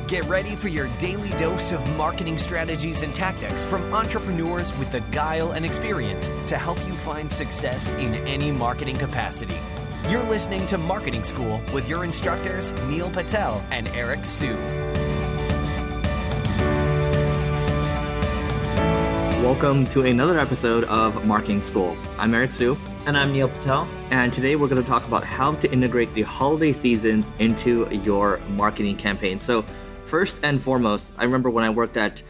Get ready for your daily dose of marketing strategies and tactics from entrepreneurs with the guile and experience to help you find success in any marketing capacity. You're listening to Marketing School with your instructors, Neil Patel and Eric Su. Welcome to another episode of Marketing School. I'm Eric Su. And I'm Neil Patel. And today we're going to talk about how to integrate the holiday seasons into your marketing campaign. So first and foremost, I remember when I worked at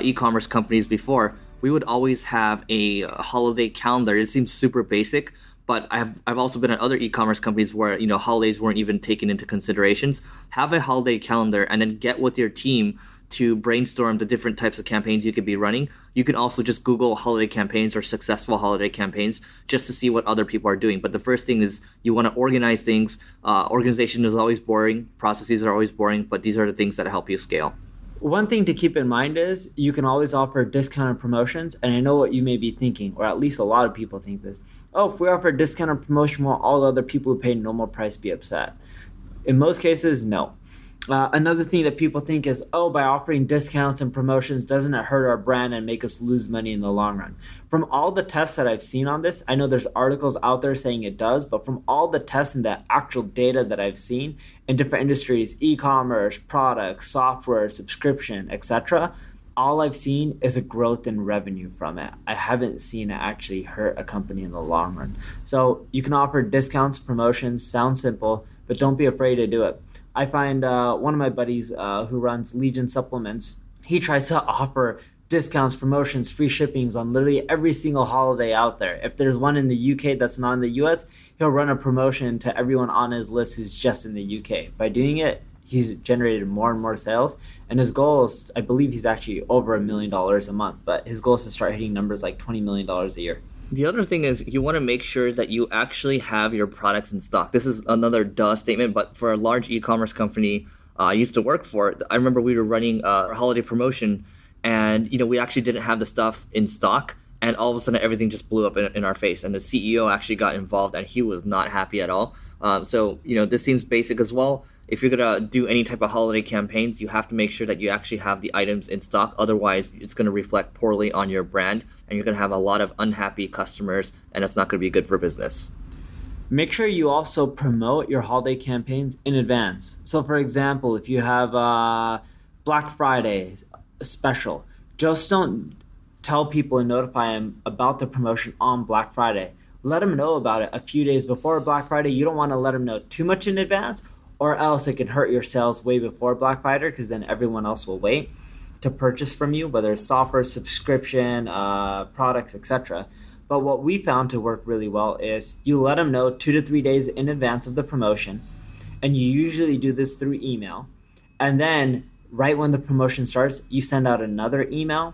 e-commerce companies before, we would always have a holiday calendar. It seems super basic, but I've also been at other e-commerce companies where, holidays weren't even taken into considerations. Have a holiday calendar and then get with your team to brainstorm the different types of campaigns you could be running. You can also just Google holiday campaigns or successful holiday campaigns just to see what other people are doing. But the first thing is you want to organize things. Organization is always boring. Processes are always boring, but these are the things that help you scale. One thing to keep in mind is you can always offer discounted promotions. And I know what you may be thinking, or at least a lot of people think this. Oh, if we offer a discounted promotion, will all the other people who pay normal price be upset? In most cases, no. Another thing that people think is, by offering discounts and promotions, doesn't it hurt our brand and make us lose money in the long run? From all the tests that I've seen on this, I know there's articles out there saying it does, but from all the tests and the actual data that I've seen in different industries, e-commerce, products, software, subscription, etc., all I've seen is a growth in revenue from it. I haven't seen it actually hurt a company in the long run. So you can offer discounts, promotions, sounds simple, but don't be afraid to do it. I find one of my buddies who runs Legion Supplements, he tries to offer discounts, promotions, free shippings on literally every single holiday out there. If there's one in the UK that's not in the US, he'll run a promotion to everyone on his list who's just in the UK. By doing it, he's generated more and more sales. And his goal is, I believe he's actually over $1 million a month, but his goal is to start hitting numbers like $20 million a year. The other thing is you want to make sure that you actually have your products in stock. This is another duh statement, but for a large e-commerce company I used to work for, I remember we were running a holiday promotion and, we actually didn't have the stuff in stock. And all of a sudden, everything just blew up in our face. And the CEO actually got involved and he was not happy at all. So this seems basic as well. If you're going to do any type of holiday campaigns, you have to make sure that you actually have the items in stock. Otherwise, it's going to reflect poorly on your brand and you're going to have a lot of unhappy customers and it's not going to be good for business. Make sure you also promote your holiday campaigns in advance. So for example, if you have Black Friday special, just don't tell people and notify them about the promotion on Black Friday. Let them know about it a few days before Black Friday. You don't want to let them know too much in advance, or else it can hurt your sales way before Black Friday because then everyone else will wait to purchase from you, whether it's software, subscription, products, etc. But what we found to work really well is you let them know 2 to 3 days in advance of the promotion, and you usually do this through email. And then right when the promotion starts, you send out another email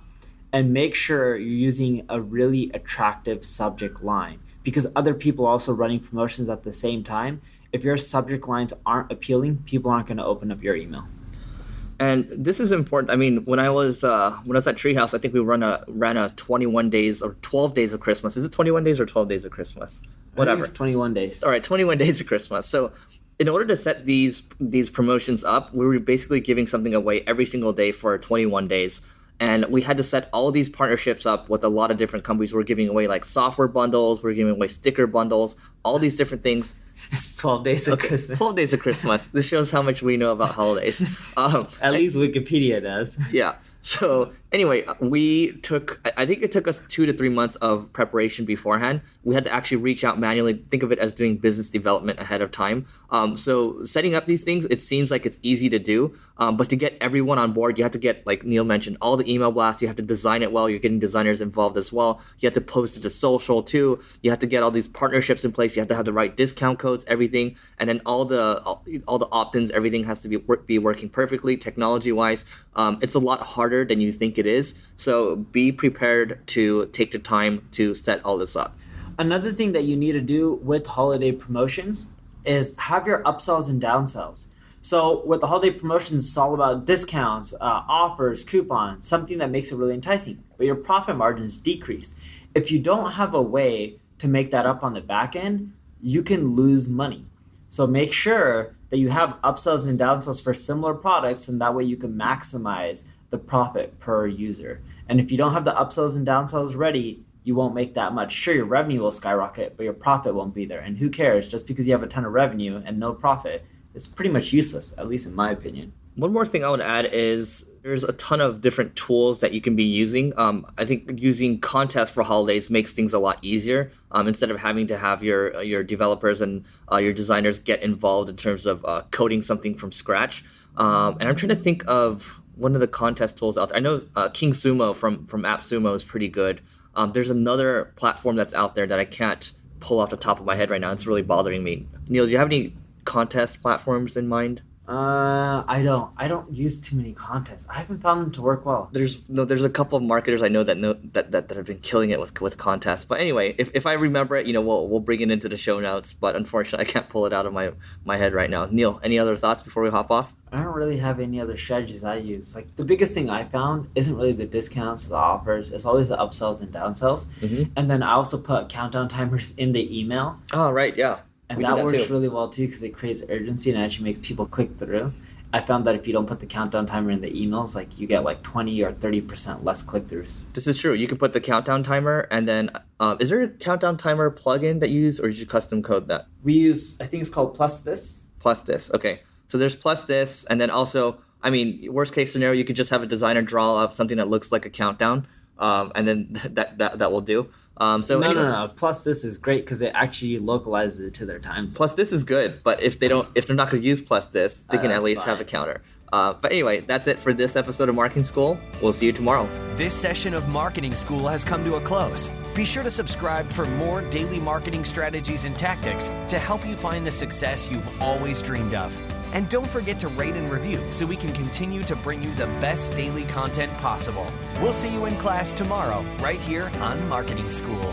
and make sure you're using a really attractive subject line because other people are also running promotions at the same time. If your subject lines aren't appealing, people aren't going to open up your email. And this is important. I mean, when I was at Treehouse, I think we ran a 21 days or 12 days of Christmas. Is it 21 days or 12 days of Christmas? Whatever. I think it's 21 days. All right, 21 days of Christmas. So in order to set these promotions up, we were basically giving something away every single day for 21 days. And we had to set all of these partnerships up with a lot of different companies. We're giving away like software bundles. We're giving away sticker bundles, all these different things. It's 12 days of Christmas. 12 days of Christmas. This shows how much we know about holidays. At least Wikipedia does. Yeah. So anyway, I think it took us 2 to 3 months of preparation beforehand. We had to actually reach out manually, think of it as doing business development ahead of time. So setting up these things, it seems like it's easy to do, but to get everyone on board, you have to get, like Neil mentioned, all the email blasts. You have to design it well. You're getting designers involved as well. You have to post it to social too. You have to get all these partnerships in place. You have to have the right discount codes, everything, and then all the opt-ins, everything has to be working perfectly technology-wise. It's a lot harder than you think it is. So be prepared to take the time to set all this up. Another thing that you need to do with holiday promotions is have your upsells and downsells. So with the holiday promotions, it's all about discounts, offers, coupons, something that makes it really enticing, but your profit margins decrease. If you don't have a way to make that up on the back end, you can lose money. So make sure that you have upsells and downsells for similar products, and that way you can maximize the profit per user. And if you don't have the upsells and downsells ready, you won't make that much. Sure, your revenue will skyrocket, but your profit won't be there. And who cares? Just because you have a ton of revenue and no profit, it's pretty much useless, at least in my opinion. One more thing I would add is there's a ton of different tools that you can be using. I think using contests for holidays makes things a lot easier instead of having to have your developers and your designers get involved in terms of coding something from scratch. And I'm trying to think of one of the contest tools out there. I know King Sumo from AppSumo is pretty good. There's another platform that's out there that I can't pull off the top of my head right now. It's really bothering me. Neil, do you have any contest platforms in mind? I don't use too many contests. I haven't found them to work well. There's a couple of marketers I know that have been killing it with contests. But anyway, if I remember it, we'll bring it into the show notes. But unfortunately, I can't pull it out of my head right now. Neil, any other thoughts before we hop off? I don't really have any other strategies I use. Like, the biggest thing I found isn't really the discounts, the offers. It's always the upsells and downsells. Mm-hmm. And then I also put countdown timers in the email. Oh, right, yeah. And that works really well too, because it creates urgency and actually makes people click through. I found that if you don't put the countdown timer in the emails, like, you get like 20 or 30% less click-throughs. This is true. You can put the countdown timer, and then is there a countdown timer plugin that you use, or did you custom code that? We use, I think it's called Plus This. Plus This, okay. So there's Plus This, and then also, I mean, worst case scenario, you could just have a designer draw up something that looks like a countdown, and then that will do. No. Plus This is great because it actually localizes it to their time zone. Plus This is good, but if they're not going to use Plus This, they can at least have a counter. But anyway, that's it for this episode of Marketing School. We'll see you tomorrow. This session of Marketing School has come to a close. Be sure to subscribe for more daily marketing strategies and tactics to help you find the success you've always dreamed of. And don't forget to rate and review so we can continue to bring you the best daily content possible. We'll see you in class tomorrow, right here on Marketing School.